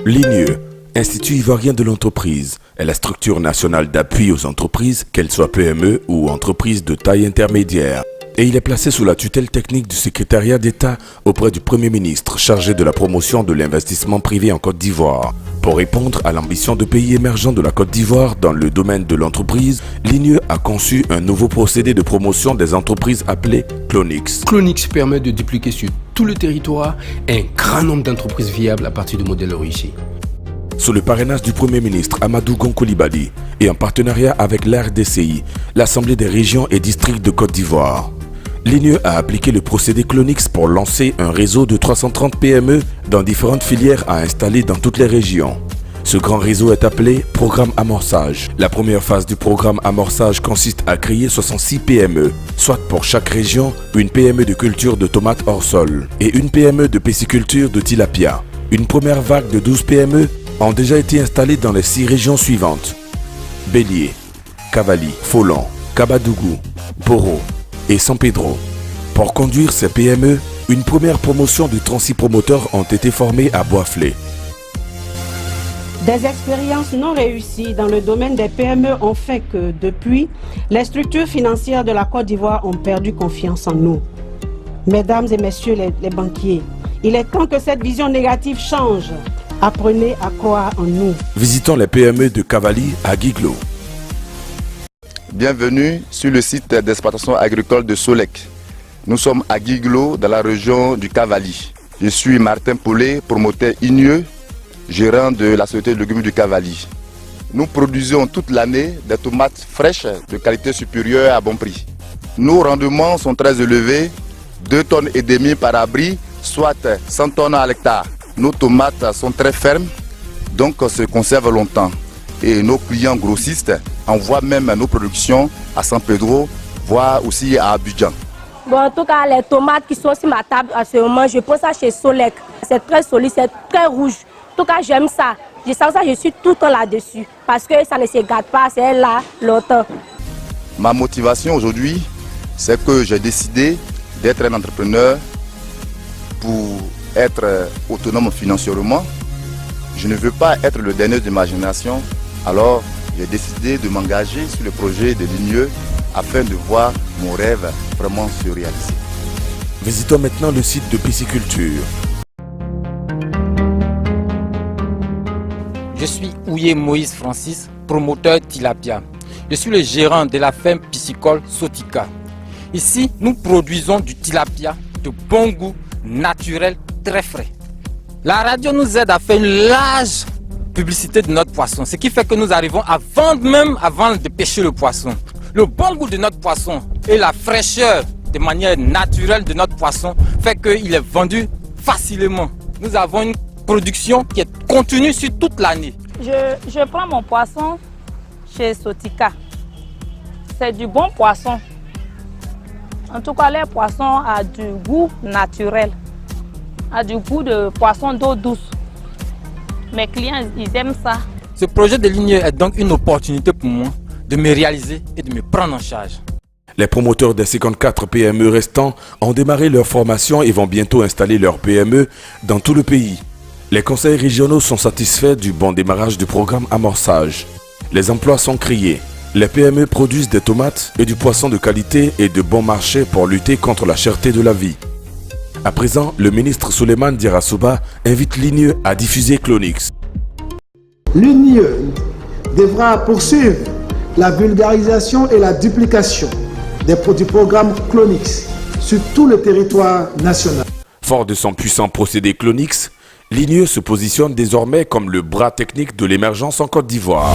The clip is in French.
L'INIE, Institut ivoirien de l'entreprise, est la structure nationale d'appui aux entreprises, qu'elles soient PME ou entreprises de taille intermédiaire. Et il est placé sous la tutelle technique du secrétariat d'État auprès du Premier ministre chargé de la promotion de l'investissement privé en Côte d'Ivoire. Pour répondre à l'ambition de pays émergents de la Côte d'Ivoire dans le domaine de l'entreprise, l'INIE a conçu un nouveau procédé de promotion des entreprises appelé Clonix. Clonix permet de dupliquer sur tout le territoire un grand nombre d'entreprises viables à partir de modèles réussis. Sous le parrainage du Premier ministre Amadou Gon Coulibaly et en partenariat avec l'ARDCI, l'Assemblée des régions et districts de Côte d'Ivoire, l'INIE a appliqué le procédé Clonix pour lancer un réseau de 330 PME dans différentes filières à installer dans toutes les régions. Ce grand réseau est appelé Programme Amorçage. La première phase du programme Amorçage consiste à créer 66 PME, soit pour chaque région, une PME de culture de tomates hors sol et une PME de pisciculture de tilapia. Une première vague de 12 PME ont déjà été installées dans les 6 régions suivantes: Bélier, Cavally, Folon, Kabadougou, Poro et San Pedro. Pour conduire ces PME, une première promotion de 36 promoteurs ont été formés à Boisflé. Des expériences non réussies dans le domaine des PME ont fait que, depuis, les structures financières de la Côte d'Ivoire ont perdu confiance en nous. Mesdames et messieurs les banquiers, il est temps que cette vision négative change. Apprenez à croire en nous. Visitons les PME de Cavally à Guiglo. Bienvenue sur le site d'exploitation agricole de Solec. Nous sommes à Guiglo, dans la région du Cavally. Je suis Martin Paulet, promoteur INIE, gérant de la société de légumes du Cavally. Nous produisons toute l'année des tomates fraîches de qualité supérieure à bon prix. Nos rendements sont très élevés, 2,5 tonnes par abri, soit 100 tonnes à l'hectare. Nos tomates sont très fermes, donc se conservent longtemps. Et nos clients grossistes envoient même nos productions à San Pedro, voire aussi à Abidjan. Bon, en tout cas, les tomates qui sont sur ma table à ce moment, je prends ça chez Solec. C'est très solide, c'est très rouge. En tout cas, j'aime ça. Je sens ça, je suis tout le temps là-dessus. Parce que ça ne se gâte pas, c'est là longtemps. Ma motivation aujourd'hui, c'est que j'ai décidé d'être un entrepreneur pour être autonome financièrement. Je ne veux pas être le dernier de ma génération. Alors, j'ai décidé de m'engager sur le projet de l'INIE afin de voir mon rêve vraiment se réaliser. Visitons maintenant le site de pisciculture. Je suis Ouye Moïse Francis, promoteur tilapia. Je suis le gérant de la ferme piscicole Sotika. Ici, nous produisons du tilapia de bon goût, naturel, très frais. La radio nous aide à faire une large publicité de notre poisson, ce qui fait que nous arrivons à vendre même avant de pêcher le poisson. Le bon goût de notre poisson et la fraîcheur de manière naturelle de notre poisson fait qu'il est vendu facilement. Nous avons une production qui est continue sur toute l'année. Je prends mon poisson chez Sotika. C'est du bon poisson. En tout cas, les poissons ont du goût naturel, a du goût de poisson d'eau douce. Mes clients, ils aiment ça. Ce projet de l'INIE est donc une opportunité pour moi de me réaliser et de me prendre en charge. Les promoteurs des 54 PME restants ont démarré leur formation et vont bientôt installer leurs PME dans tout le pays. Les conseils régionaux sont satisfaits du bon démarrage du programme Amorçage. Les emplois sont créés. Les PME produisent des tomates et du poisson de qualité et de bon marché pour lutter contre la cherté de la vie. À présent, le ministre Souleymane Diarra-Souba invite l'INIE à diffuser Clonix. L'INIE devra poursuivre la vulgarisation et la duplication du programme Clonix sur tout le territoire national. Fort de son puissant procédé Clonix, l'INIE se positionne désormais comme le bras technique de l'émergence en Côte d'Ivoire.